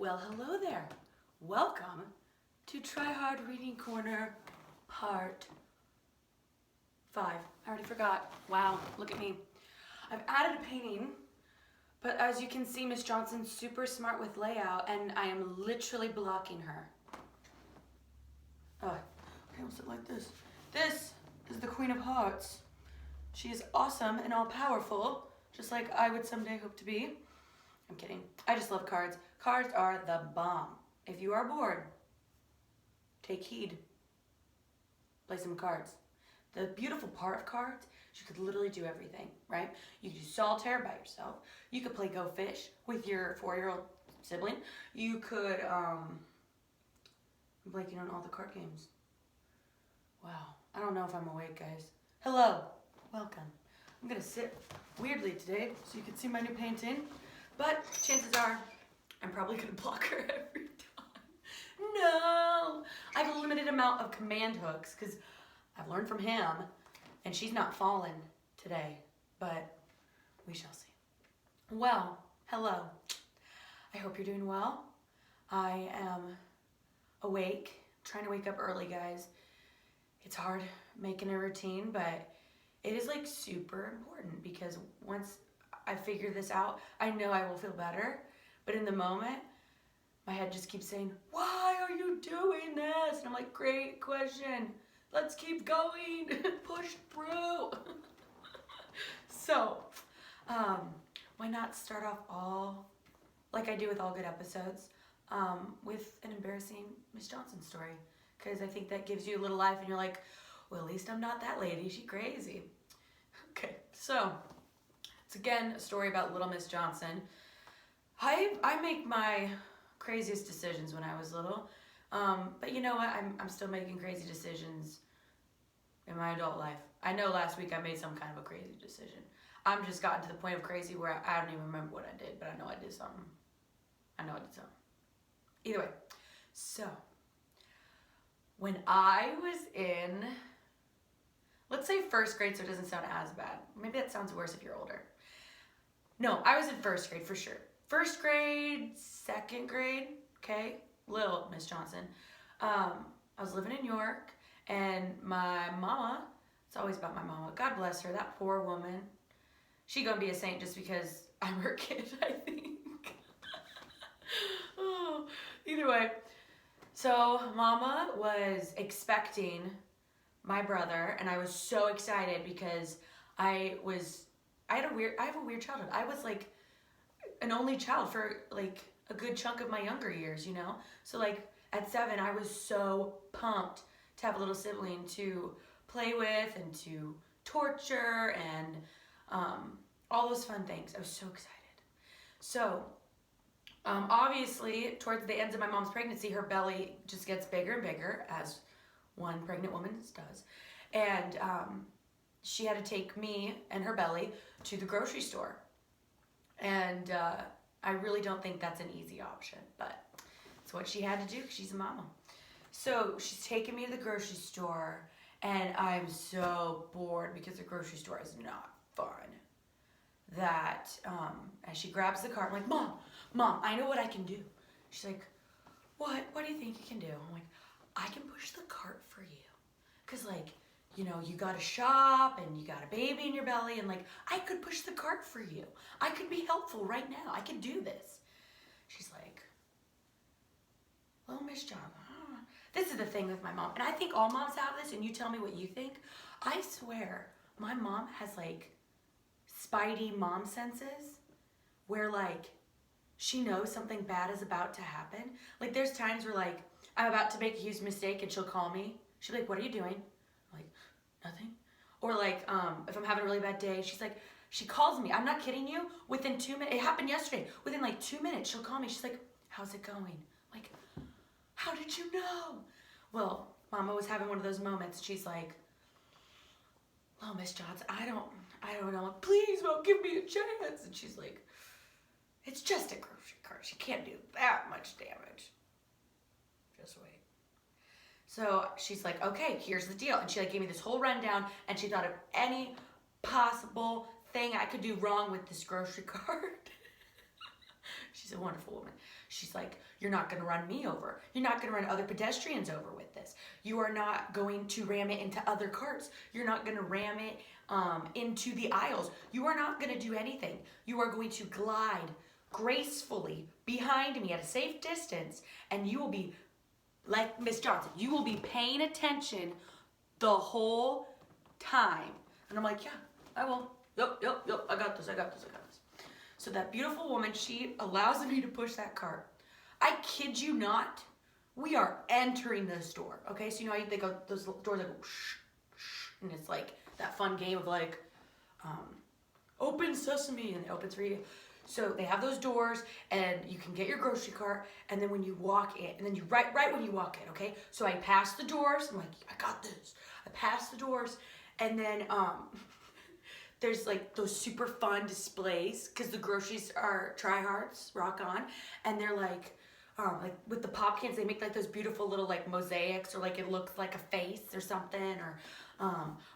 Well, hello there. Welcome to TryHard Reading Corner Part 5. I already forgot. Wow, look at me. I've added a painting, but as you can see, Miss Johnson's super smart with layout, and I am literally blocking her. Oh, okay, I'll sit like this. This is the Queen of Hearts. She is awesome and all-powerful, just like I would someday hope to be. I'm kidding. I just love cards. Cards are the bomb. If you are bored, take heed. Play some cards. The beautiful part of cards, you could literally do everything, right? You could do solitaire by yourself. You could play Go Fish with your 4-year-old sibling. You could, I'm blanking on all the card games. Wow. I don't know if I'm awake, guys. Hello. Welcome. I'm going to sit weirdly today so you can see my new painting. But chances are, I'm probably going to block her every time. No! I have a limited amount of command hooks because I've learned from him, and she's not fallen today, but we shall see. Well, hello. I hope you're doing well. I am awake, trying to wake up early, guys. It's hard making a routine, but it is like super important because once I figure this out, I know I will feel better. But in the moment, my head just keeps saying, why are you doing this? And I'm like, great question. Let's keep going. Push through. So, why not start off all, like I do with all good episodes, with an embarrassing Miss Johnson story. Because I think that gives you a little life and you're like, well, at least I'm not that lady. She's crazy. Okay, so it's again a story about little Miss Johnson. I make my craziest decisions when I was little, but you know what? I'm still making crazy decisions in my adult life. I know last week I made some kind of a crazy decision. I'm just gotten to the point of crazy where I don't even remember what I did, but I know I did something. Either way, so when I was in, let's say first grade, so it doesn't sound as bad. Maybe that sounds worse if you're older. No, I was in first grade for sure. First grade, second grade, okay, little Miss Johnson. I was living in New York, and my mama, it's always about my mama, God bless her, that poor woman. She gonna be a saint just because I'm her kid, I think. Oh, either way, so mama was expecting my brother, and I was so excited because I have a weird childhood. I was like an only child for like a good chunk of my younger years, you know? So like at 7, I was so pumped to have a little sibling to play with and to torture and all those fun things. I was so excited. So obviously towards the ends of my mom's pregnancy, her belly just gets bigger and bigger, as one pregnant woman does. And she had to take me and her belly to the grocery store. And I really don't think that's an easy option, but it's what she had to do because she's a mama. So she's taking me to the grocery store, and I'm so bored because the grocery store is not fun. That as she grabs the cart, I'm like, Mom, I know what I can do. She's like, what do you think you can do? I'm like, I can push the cart for you. Because like, you know, you got to shop and you got a baby in your belly, and like, I could push the cart for you. I could be helpful right now. I could do this. She's like, well, Miss John, this is the thing with my mom. And I think all moms have this, and you tell me what you think. I swear, my mom has like spidey mom senses where like she knows something bad is about to happen. Like there's times where like I'm about to make a huge mistake and she'll call me. She'll be like, what are you doing? I'm like, nothing. Or like if I'm having a really bad day, she's like, she calls me. I'm not kidding you. Within 2 minutes, it happened yesterday. Within like 2 minutes, she'll call me. She's like, how's it going? I'm like, how did you know? Well, Mama was having one of those moments. She's like, oh, Miss Johnson, I don't know. I'm like, please, Mom, give me a chance. And she's like, it's just a grocery cart. She can't do that much damage. Just wait. So she's like, okay, here's the deal. And she like gave me this whole rundown, and she thought of any possible thing I could do wrong with this grocery cart. She's She's a wonderful woman. She's like, you're not going to run me over. You're not going to run other pedestrians over with this. You are not going to ram it into other carts. You're not going to ram it into the aisles. You are not going to do anything. You are going to glide gracefully behind me at a safe distance, and you will be, like Miss Johnson, you will be paying attention the whole time. And I'm like, yeah, I will. Yep, I got this. So that beautiful woman, she allows me to push that cart. I kid you not, we are entering the store, okay? So you know how they go, those doors that go shh, shh, and it's like that fun game of like, open sesame, and it opens for you. So they have those doors, and you can get your grocery cart, and then when you walk in, and then you, right when you walk in, okay? So I pass the doors, I'm like, I got this. I pass the doors, and then, there's like those super fun displays because the groceries are TryHards, rock on, and they're like with the pop cans, they make like those beautiful little like mosaics, or like it looks like a face or something,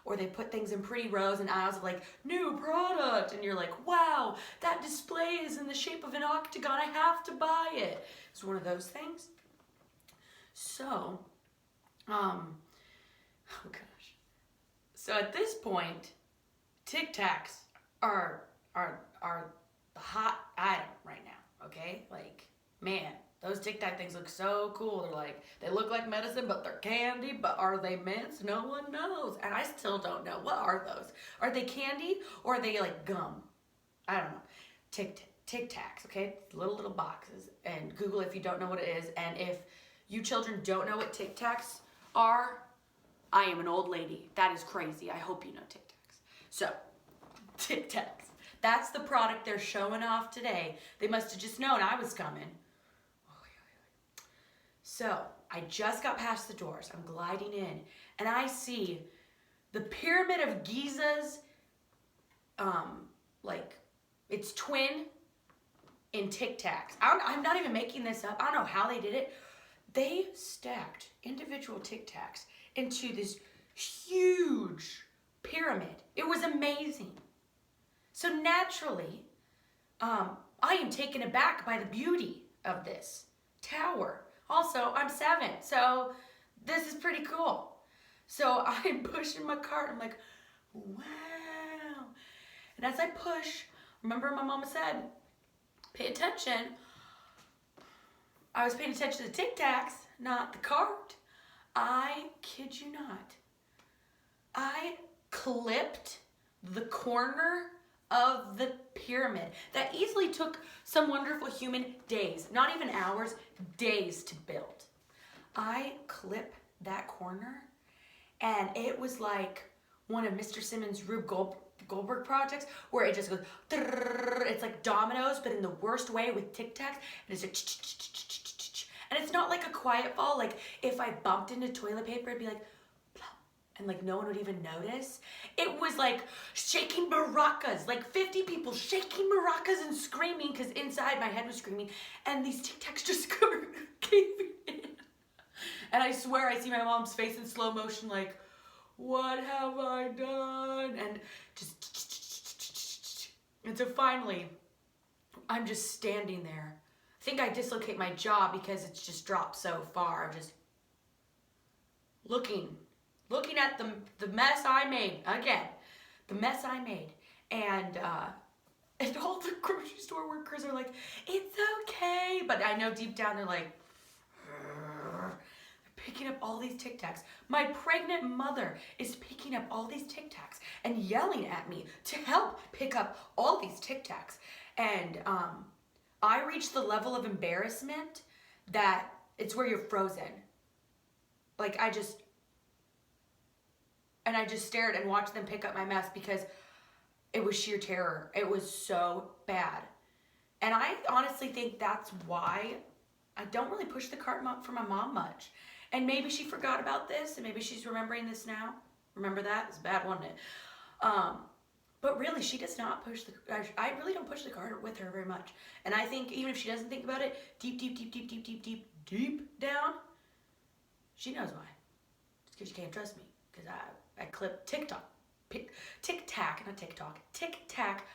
or they put things in pretty rows and aisles of like new product, and you're like, wow, that display is in the shape of an octagon, I have to buy it. It's one of those things. So, oh gosh. So at this point, Tic Tacs are the hot item right now, okay? Like, man, those Tic Tac things look so cool. They're like, they look like medicine, but they're candy, but are they mints? No one knows. And I still don't know. What are those? Are they candy, or are they like gum? I don't know. Tic Tacs, okay? Little boxes. And Google if you don't know what it is. And if you children don't know what Tic Tacs are, I am an old lady. That is crazy. I hope you know Tic Tacs. So, Tic Tacs. That's the product they're showing off today. They must have just known I was coming. So, I just got past the doors. I'm gliding in, and I see the Pyramid of Giza's, like, its twin in Tic Tacs. I'm not even making this up. I don't know how they did it. They stacked individual Tic Tacs into this huge pyramid. It was amazing. So naturally, I am taken aback by the beauty of this tower. Also, I'm 7, so this is pretty cool. So I'm pushing my cart. I'm like, wow. And as I push, remember my mama said, pay attention. I was paying attention to the Tic Tacs, not the cart. I kid you not. I clipped the corner of the pyramid. That easily took some wonderful human days, not even hours, days to build. I clip that corner, and it was like one of Mr. Simmons' Rube Goldberg projects, where it just goes, it's like dominoes, but in the worst way with Tic Tacs, and it's like, and it's not like a quiet fall. Like if I bumped into toilet paper, it'd be like, and like no one would even notice. It was like shaking maracas, like 50 people shaking maracas and screaming, because inside my head was screaming, and these Tic Tacs just caving in. And I swear I see my mom's face in slow motion, like, what have I done? And just, and so finally, I'm just standing there. I think I dislocate my jaw because it's just dropped so far. I'm just looking at the mess I made, again, the mess I made, and all the grocery store workers are like, it's okay, but I know deep down they're like, they're picking up all these Tic Tacs. My pregnant mother is picking up all these Tic Tacs and yelling at me to help pick up all these Tic Tacs, and I reached the level of embarrassment that it's where you're frozen. Like I just stared and watched them pick up my mess because it was sheer terror. It was so bad. And I honestly think that's why I don't really push the cart for my mom much. And maybe she forgot about this, and maybe she's remembering this now. Remember that? It's bad, wasn't it? But really, she does not push I really don't push the cart with her very much. And I think even if she doesn't think about it, deep down, she knows why. It's because she can't trust me. Because I clip Tic Tac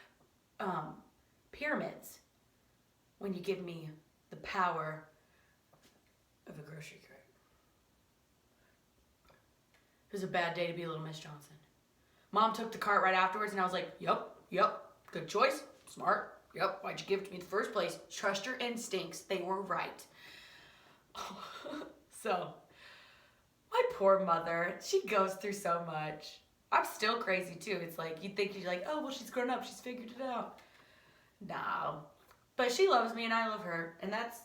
pyramids when you give me the power of a grocery cart. It was a bad day to be Little Miss Johnson. Mom took the cart right afterwards, and I was like, yep, good choice, smart, yep, why'd you give it to me in the first place? Trust your instincts, they were right. So, my poor mother, she goes through so much. I'm still crazy too. It's like, you think you're like, oh, well, she's grown up, she's figured it out. No. But she loves me and I love her, and that's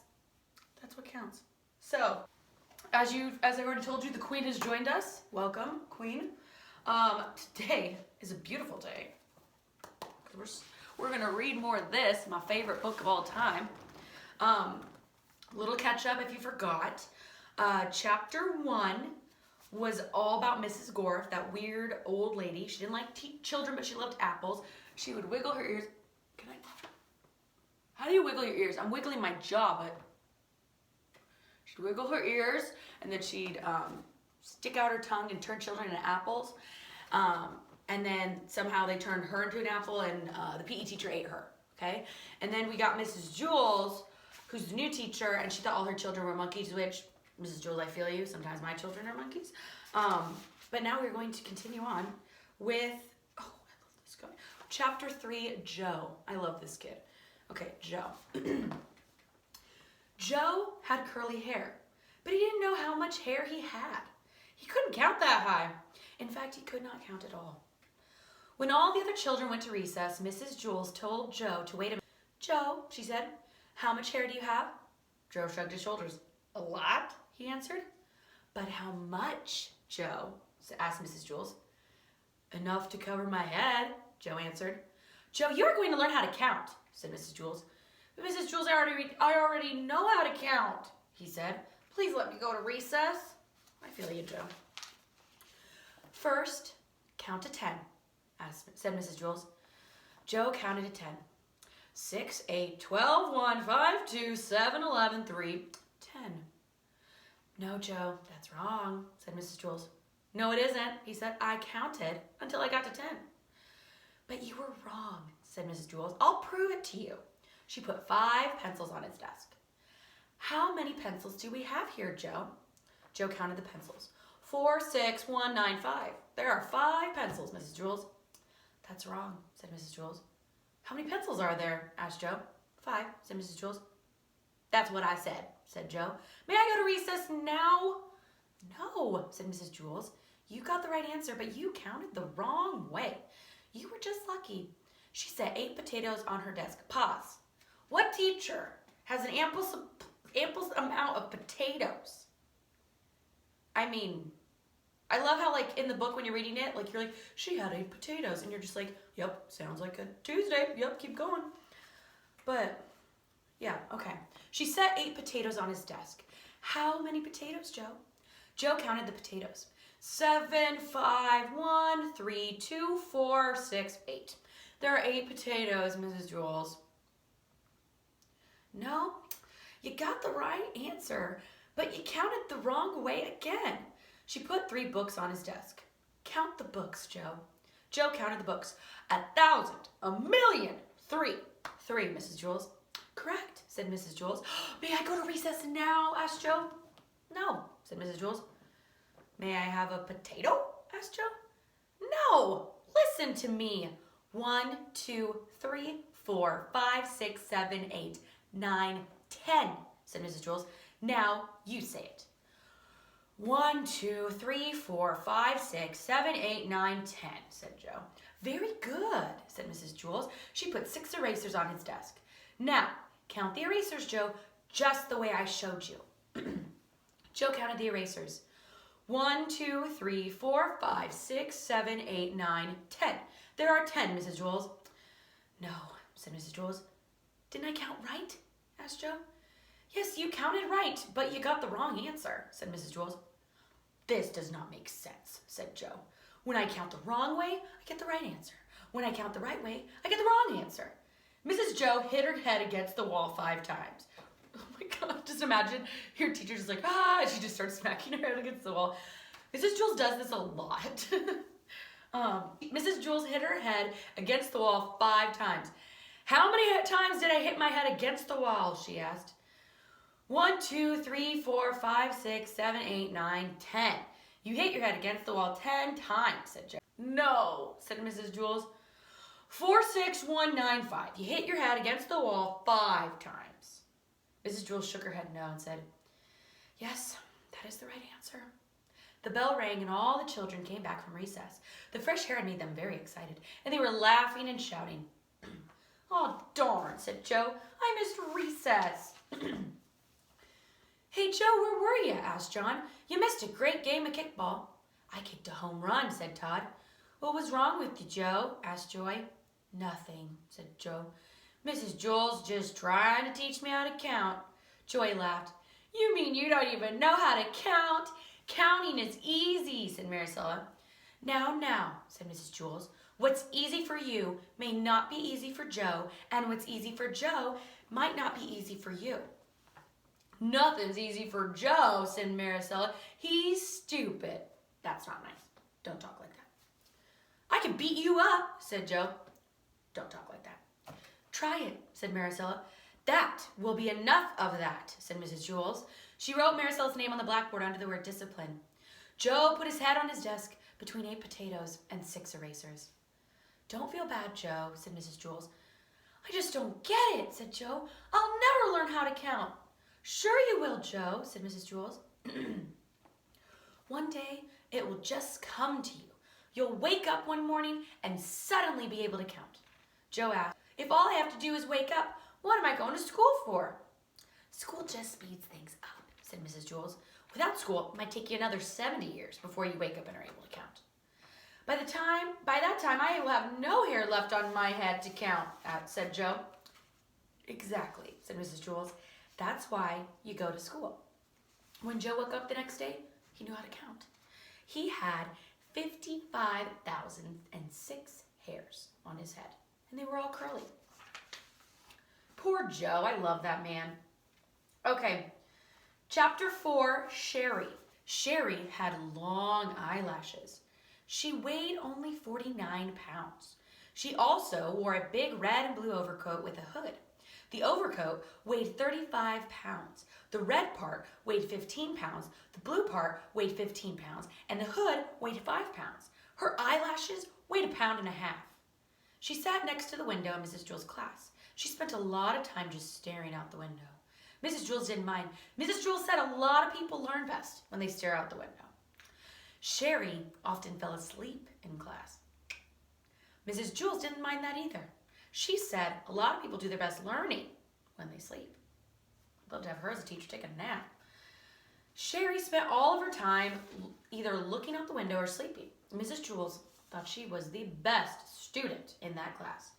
what counts. So, as I already told you, the Queen has joined us. Welcome, Queen. Today is a beautiful day. We're gonna read more of this, my favorite book of all time. Little catch up if you forgot. Chapter 1 was all about Mrs. Gorf, that weird old lady. She didn't like children, but she loved apples. She would wiggle her ears. How do you wiggle your ears? I'm wiggling my jaw, but she'd wiggle her ears, and then she'd stick out her tongue and turn children into apples. And then somehow they turned her into an apple, and the PE teacher ate her, okay? And then we got Mrs. Jules, who's the new teacher, and she thought all her children were monkeys, which, Mrs. Jules, I feel you. Sometimes my children are monkeys. But now we're going to continue on with, oh, I love this guy. Chapter 3, Joe. I love this kid. Okay, Joe. Joe had curly hair, but he didn't know how much hair he had. He couldn't count that high. In fact, he could not count at all. When all the other children went to recess, Mrs. Jules told Joe to wait a minute. Joe, she said, how much hair do you have? Joe shrugged his shoulders. A lot, he answered. But how much, Joe? Asked Mrs. Jules. Enough to cover my head, Joe answered. Joe, you are going to learn how to count, said Mrs. Jules. But Mrs. Jules, I already know how to count, he said. Please let me go to recess. I feel you, Joe. First, count to 10, said Mrs. Jules. Joe counted to 10. 6, 8, 12, 1, 5, 2, 7, 11, 3, 10. No, Joe, that's wrong, said Mrs. Jules. No, it isn't, he said. I counted until I got to 10. But you were wrong, said Mrs. Jules. I'll prove it to you. She put 5 pencils on his desk. How many pencils do we have here, Joe? Joe counted the pencils. 4, 6, 1, 9, 5. There are 5 pencils, Mrs. Jules. That's wrong, said Mrs. Jules. How many pencils are there? Asked Joe. 5, said Mrs. Jules. That's what I said Joe. May I go to recess now? No, said Mrs. Jules. You got the right answer, but you counted the wrong way. You were just lucky. She set 8 potatoes on her desk. Pause. What teacher has an ample amount of potatoes? I mean, I love how, like, in the book when you're reading it, like, you're like, she had 8 potatoes. And you're just like, yep, sounds like a Tuesday. Yep, keep going. But, yeah, okay. She set 8 potatoes on his desk. How many potatoes, Joe? Joe counted the potatoes. 7, 5, 1, 3, 2, 4, 6, 8. There are 8 potatoes, Mrs. Jules. No, you got the right answer, but you counted the wrong way again. She put 3 books on his desk. Count the books, Joe. Joe counted the books. 1,000, 1,000,000, 3. 3, Mrs. Jules. Correct, said Mrs. Jules. May I go to recess now? Asked Joe. No, said Mrs. Jules. May I have a potato? Asked Joe. No, listen to me. 1, 2, 3, 4, 5, 6, 7, 8, 9, 10, said Mrs. Jules. Now you say it. 1, 2, 3, 4, 5, 6, 7, 8, 9, 10, said Joe. Very good, said Mrs. Jules. She put 6 erasers on his desk. Now, count the erasers, Joe, just the way I showed you. Joe counted the erasers. 1, 2, 3, 4, 5, 6, 7, 8, 9, 10. There are 10, Mrs. Jules. No, said Mrs. Jules. Didn't I count right? Asked Joe. Yes, you counted right, but you got the wrong answer, said Mrs. Jules. This does not make sense, said Joe. When I count the wrong way, I get the right answer. When I count the right way, I get the wrong answer. Mrs. Joe hit her head against the wall 5 times. Oh my God, just imagine your teacher just like, and she just starts smacking her head against the wall. Mrs. Jules does this a lot. Mrs. Jules hit her head against the wall 5 times. How many times did I hit my head against the wall? She asked. 1, 2, 3, 4, 5, 6, 7, 8, 9, 10. You hit your head against the wall 10 times, said Joe. No, said Mrs. Jules. 4, 6, 1, 9, 5. You hit your head against the wall 5 times. Mrs. Jules shook her head no and said, yes, that is the right answer. The bell rang and all the children came back from recess. The fresh air had made them very excited, and they were laughing and shouting. Oh, darn, said Joe. I missed recess. Hey, Joe, where were you? Asked John. You missed a great game of kickball. I kicked a home run, said Todd. What was wrong with you, Joe? Asked Joy. Nothing, said Joe. Mrs. Jules just trying to teach me how to count. Joy laughed. You mean you don't even know how to count? Counting is easy, said Maricela. Now, said Mrs. Jules. What's easy for you may not be easy for Joe, and what's easy for Joe might not be easy for you. Nothing's easy for Joe, said Maricela. He's stupid. That's not nice. Don't talk like that. I can beat you up, said Joe. Don't talk like that. Try it, said Maricela. That will be enough of that, said Mrs. Jules. She wrote Maricela's name on the blackboard under the word discipline. Joe put his head on his desk between 8 potatoes and 6 erasers. Don't feel bad, Joe, said Mrs. Jules. I just don't get it, said Joe. I'll never learn how to count. Sure you will, Joe, said Mrs. Jules. One day, it will just come to you. You'll wake up one morning and suddenly be able to count. Joe asked, if all I have to do is wake up, what am I going to school for? School just speeds things up, said Mrs. Jules. Without school, it might take you another 70 years before you wake up and are able to count. By that time, I will have no hair left on my head to count, said Joe. Exactly, said Mrs. Jules. That's why you go to school. When Joe woke up the next day, he knew how to count. He had 55,006 hairs on his head, and they were all curly. Poor Joe, I love that man. Okay, chapter 4, Sherry. Sherry had long eyelashes. She weighed only 49 pounds. She also wore a big red and blue overcoat with a hood. The overcoat weighed 35 pounds. The red part weighed 15 pounds. The blue part weighed 15 pounds. And the hood weighed 5 pounds. Her eyelashes weighed 1.5 pounds. She sat next to the window in Mrs. Jules' class. She spent a lot of time just staring out the window. Mrs. Jules didn't mind. Mrs. Jules said a lot of people learn best when they stare out the window. Sherry often fell asleep in class. Mrs. Jules didn't mind that either. She said a lot of people do their best learning when they sleep. I'd love to have her as a teacher take a nap. Sherry spent all of her time either looking out the window or sleeping. Mrs. Jules thought she was the best student in that class.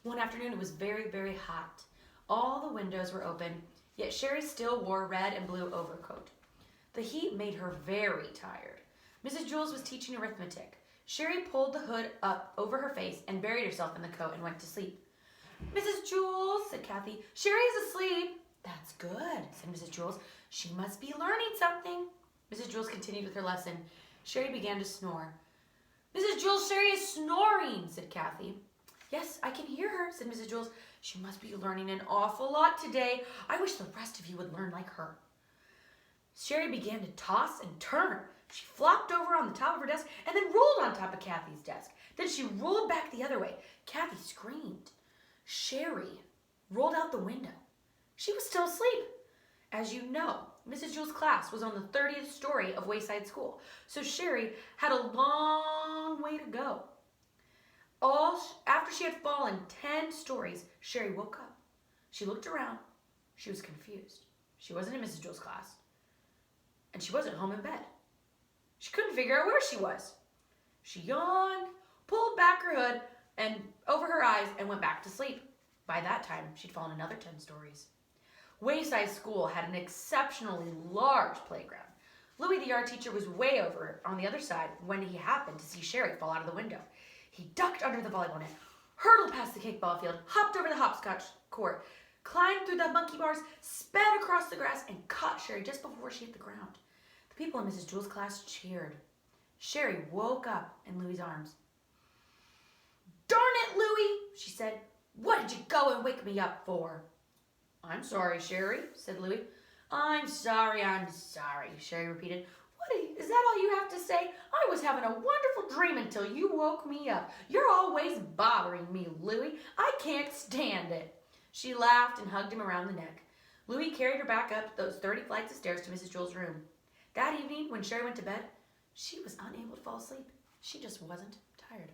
One afternoon it was very, very hot. All the windows were open, yet Sherry still wore a red and blue overcoat. The heat made her very tired. Mrs. Jules was teaching arithmetic. Sherry pulled the hood up over her face and buried herself in the coat and went to sleep. Mrs. Jules, said Kathy, Sherry is asleep. That's good, said Mrs. Jules. She must be learning something. Mrs. Jules continued with her lesson. Sherry began to snore. Mrs. Jules, Sherry is snoring, said Kathy. Yes, I can hear her, said Mrs. Jules. She must be learning an awful lot today. I wish the rest of you would learn like her. Sherry began to toss and turn. She flopped over on the top of her desk and then rolled on top of Kathy's desk. Then she rolled back the other way. Kathy screamed. Sherry rolled out the window. She was still asleep. As you know, Mrs. Jules' class was on the 30th story of Wayside School, so Sherry had a long way to go. After she had fallen 10 stories, Sherry woke up. She looked around. She was confused. She wasn't in Mrs. Jules' class, and she wasn't home in bed. She couldn't figure out where she was. She yawned, pulled back her hood and over her eyes, and went back to sleep. By that time, she'd fallen another 10 stories. Wayside School had an exceptionally large playground. Louis, the art teacher, was way over on the other side when he happened to see Sherry fall out of the window. He ducked under the volleyball net, hurtled past the kickball field, hopped over the hopscotch court, climbed through the monkey bars, sped across the grass, and caught Sherry just before she hit the ground. The people in Mrs. Jules' class cheered. Sherry woke up in Louis's arms. Darn it, Louis, she said. What did you go and wake me up for? I'm sorry, Sherry, said Louie. I'm sorry, Sherry repeated. Is that all you have to say? I was having a wonderful dream until you woke me up. You're always bothering me, Louie. I can't stand it. She laughed and hugged him around the neck. Louie carried her back up those 30 flights of stairs to Mrs. Jewell's room. That evening, when Sherry went to bed, she was unable to fall asleep. She just wasn't tired.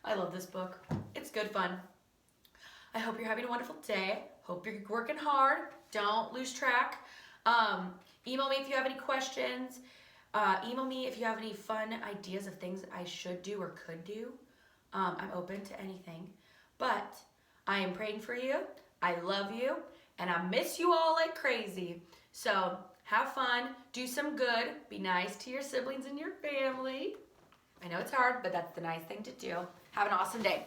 I love this book. It's good fun. I hope you're having a wonderful day. Hope you're working hard. Don't lose track. Email me if you have any questions. Email me if you have any fun ideas of things I should do or could do. I'm open to anything. But I am praying for you. I love you. And I miss you all like crazy. So have fun. Do some good. Be nice to your siblings and your family. I know it's hard, but that's the nice thing to do. Have an awesome day.